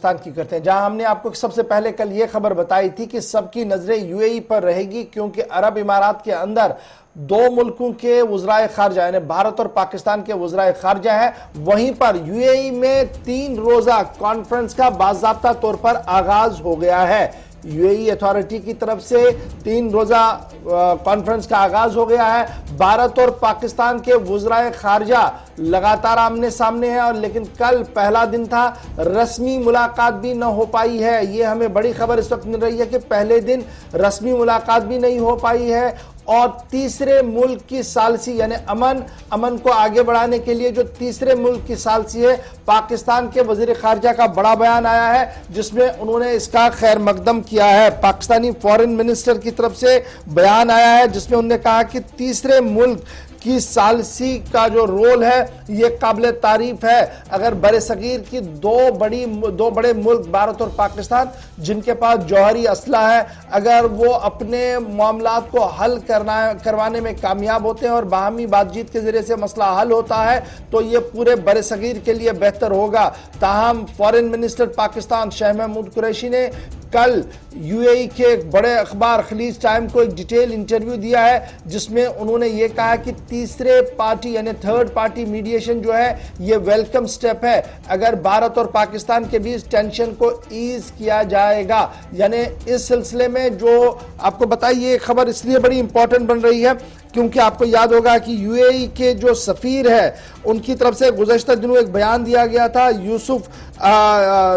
पाकिस्तान की करते हैं, जहां हमने आपको सबसे पहले कल यह खबर बताई थी कि सबकी नजरें यूएई पर रहेगी, क्योंकि अरब इमारात के अंदर दो मुल्कों के वज़राए खारजा यानी भारत और पाकिस्तान के वज़राए खारजा है। वहीं पर यूएई में 3 रोजा कॉन्फ्रेंस का बाज़ाब्ता तौर पर आगाज हो गया है। यूएई अथॉरिटी की तरफ से 3 रोजा कॉन्फ्रेंस का आगाज हो गया है। भारत और पाकिस्तान के वज़राए खारजा लगातार आमने सामने हैं, और लेकिन कल पहला दिन था, रस्मी मुलाकात भी न हो पाई है। ये हमें बड़ी खबर इस वक्त मिल रही है कि पहले दिन रस्मी मुलाकात भी नहीं हो पाई है, और तीसरे मुल्क की सालसी यानी अमन को आगे बढ़ाने के लिए जो तीसरे मुल्क की सालसी है, पाकिस्तान के वजीर खारजा का बड़ा बयान आया है, जिसमें उन्होंने इसका खैर मकदम किया है। पाकिस्तानी फॉरेन मिनिस्टर की तरफ से बयान आया है, जिसमें उन्होंने कहा कि तीसरे मुल्क की सालसी का जो रोल है ये काबिल तारीफ है। अगर बरसगीर की दो बड़े मुल्क भारत और पाकिस्तान, जिनके पास जौहरी असला है, अगर वो अपने मामलात को हल करवाने में कामयाब होते हैं और बाहमी बातचीत के जरिए से मसला हल होता है, तो ये पूरे बरसगीर के लिए बेहतर होगा। ताहम फॉरेन मिनिस्टर पाकिस्तान शाह महमूद कुरैशी ने कल यूएई के एक बड़े अखबार खलीज टाइम को एक डिटेल इंटरव्यू दिया है, जिसमें उन्होंने ये कहा कि तीसरे पार्टी यानी थर्ड पार्टी मीडिएशन जो है ये वेलकम स्टेप है। अगर भारत और पाकिस्तान के बीच टेंशन को ईज किया जाएगा, यानी इस सिलसिले में जो आपको बताइए, ये खबर इसलिए बड़ी इंपॉर्टेंट बन रही है क्योंकि आपको याद होगा कि यूएई के जो सफीर है उनकी तरफ से गुज़श्ता दिनों एक बयान दिया गया था। यूसुफ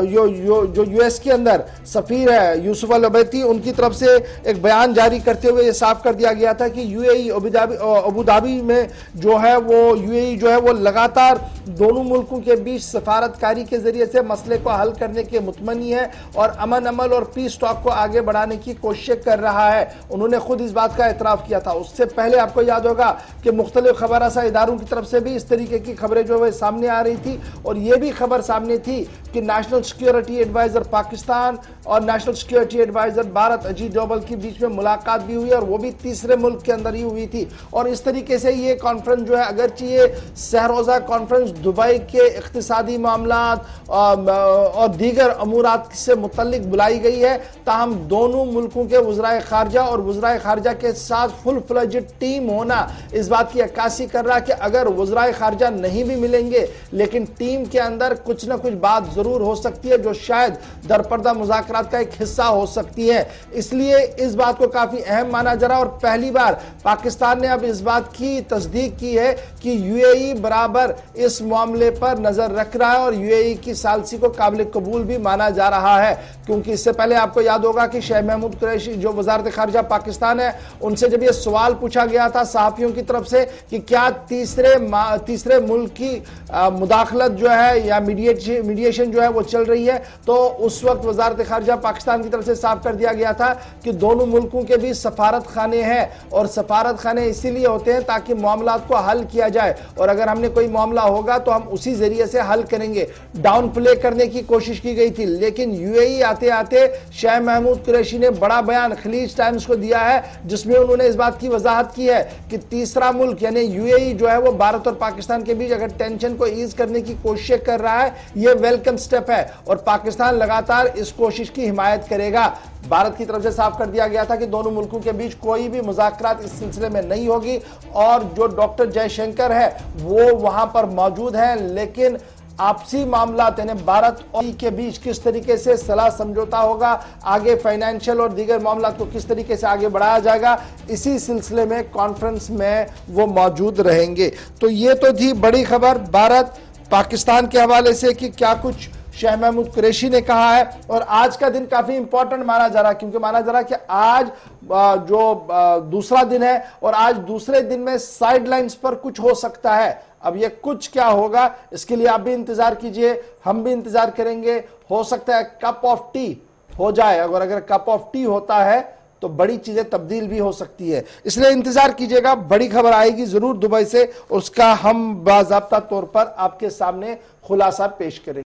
जो यूएस के अंदर सफीर है यूसुफ अल अबैती, उनकी तरफ से एक बयान जारी करते हुए ये साफ कर दिया गया था कि यूएई अबू धाबी में जो है वो यूएई जो है वो लगातार दोनों मुल्कों के बीच सफारतकारी के जरिए से मसले को हल करने के मुतमनी है और अमल और पीस टॉक को आगे बढ़ाने की कोशिश कर रहा है। उन्होंने खुद इस बात का एतराफ़ किया था। उससे पहले आपको याद होगा कि मुख्तलिफ खबरसा इदारों की तरफ से भी इस तरीके की खबरें जो है सामने आ रही थी, और ये भी खबर सामने थी कि नेशनल सिक्योरिटी एडवाइजर पाकिस्तान और national security adviser Bharat Ajit Doval के बीच में मुलाकात भी हुई, और वो भी तीसरे मुल्क के अंदर ही हुई थी। और इस तरीके से ये कॉन्फ्रेंस जो है, अगरचे ये सहरोजा कॉन्फ्रेंस दुबई के इक्तिसादी मामलात और दीगर अमूरात से मुतल्लिक बुलाई गई है, ताहम दोनों मुल्कों के वज़राए खारजा और वज़राए खारजा के साथ फुल फ्लेज्ड टीम होना इस बात की अक्कासी कर रहा है कि अगर वज़राए खारजा नहीं भी मिलेंगे, लेकिन टीम के अंदर कुछ ना कुछ बात जरूर हो सकती है जो शायद दरपर्दा मुज़ाकरात का एक हिस्सा हो सकती है। इसलिए इस बात को काफी अहम माना जा रहा है, और पहली बार पाकिस्तान ने अब इस बात की तस्दीक की है कि यूएई बराबर इस मामले पर नजर रख रहा है और यूएई की सालसी को काबिल कबूल भी माना जा रहा है। क्योंकि इससे पहले आपको याद होगा कि शाह महमूद कुरैशी जो वज़ारत खारजा पाकिस्तान है, उनसे जब यह सवाल पूछा गया था सहाफ़ियों की तरफ से कि क्या तीसरे मुल्क की मुदाखलत जो है या मीडिएशन जो है वो चल रही है, तो उस वक्त वज़ारत खारजा पाकिस्तान की तरफ से साफ कर दिया गया था कि दोनों मुल्कों के बीच सफारत खाने हैं, और सफारत खाने इसीलिए होते हैं ताकि मामलात को हल किया जाए, और अगर हमने कोई मामला होगा तो हम उसी जरिए से हल करेंगे। डाउन प्ले करने की कोशिश की गई थी, लेकिन यूएई आते आते शाह महमूद कुरैशी ने बड़ा बयान खलीज टाइम्स को दिया है, जिसमें उन्होंने इस बात की वजाहत की है कि तीसरा मुल्क यानी यूएई जो है वो भारत और पाकिस्तान के बीच अगर टेंशन को ईज करने की कोशिश कर रहा है, यह वेलकम स्टेप है, और पाकिस्तान लगातार इस कोशिश की हिमायत करेगा। भारत की तरफ से साफ कर दिया गया था कि दोनों मुल्कों के बीच कोई भी मुज़ाकरात इस सिलसिले में नहीं होगी, और जो डॉक्टर जयशंकर है वो वहां पर मौजूद हैं, लेकिन आपसी मामला यानी भारत और के बीच किस तरीके से सलाह समझौता होगा, आगे फाइनेंशियल और दीगर मामला को किस तरीके से आगे बढ़ाया जाएगा, इसी सिलसिले में कॉन्फ्रेंस में वो मौजूद रहेंगे। तो ये तो थी बड़ी खबर भारत पाकिस्तान के हवाले से कि क्या कुछ शाह महमूद कुरैशी ने कहा है। और आज का दिन काफी इंपॉर्टेंट माना जा रहा है, क्योंकि माना जा रहा है कि आज जो दूसरा दिन है, और आज दूसरे दिन में साइडलाइंस पर कुछ हो सकता है। अब ये कुछ क्या होगा इसके लिए आप भी इंतजार कीजिए, हम भी इंतजार करेंगे। हो सकता है कप ऑफ टी हो जाए, अगर कप ऑफ टी होता है तो बड़ी चीजें तब्दील भी हो सकती है, इसलिए इंतजार कीजिएगा। बड़ी खबर आएगी जरूर दुबई से, उसका हम बाज़ाब्ता तौर पर आपके सामने खुलासा पेश करेंगे।